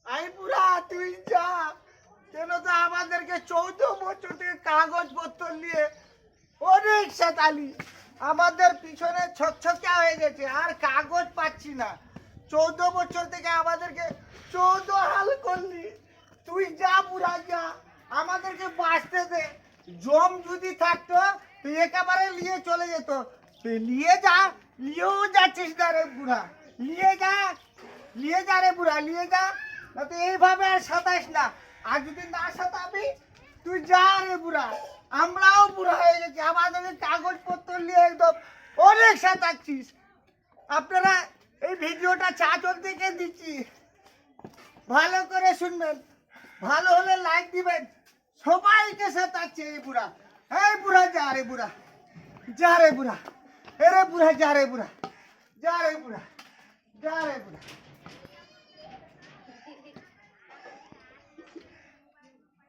I বুড়া তুই যা, কেন তো আমাদেরকে 14 বছর থেকে কাগজপত্র নিয়ে অনেক সাতালি, আমাদের পিছনে ছকছকা হয়ে গেছে, আর কাগজ পাচ্ছি না। 14 বছর থেকে আমাদেরকে 14 হাল করলি। তুই যা বুড়া যা, আমাদেরকে বাঁচতে দে। জম যদি থাকতো তুই একেবারে নিয়ে চলে যেত। তুই নিয়ে যা, নিয়েও যাচ্ছিস না রে বুড়া। নিয়ে যা, নিয়ে যা রে বুড়া, নিয়ে যা। না তো এইভাবে আর সাতাইস না। আর যদি না সাতাবি তুই যা রে বুড়া। আমরাও বুড়া হয়ে গেছি, আমাদেরকে কাগজপত্র নিয়ে একদম অনেক সাতাচ্ছিস। আপনারা এই ভিডিওটা চাচল থেকে দিচ্ছি, ভালো করে শুনবেন, ভালো হলে লাইক দিবেন। সবাইকে সাতাচ্ছে এই বুড়া। এই বুড়া যা রে বুড়া, যা রে বুড়া, এরে বুড়া যা রে বুড়া, যা রে বুড়া, যা রে বুড়া।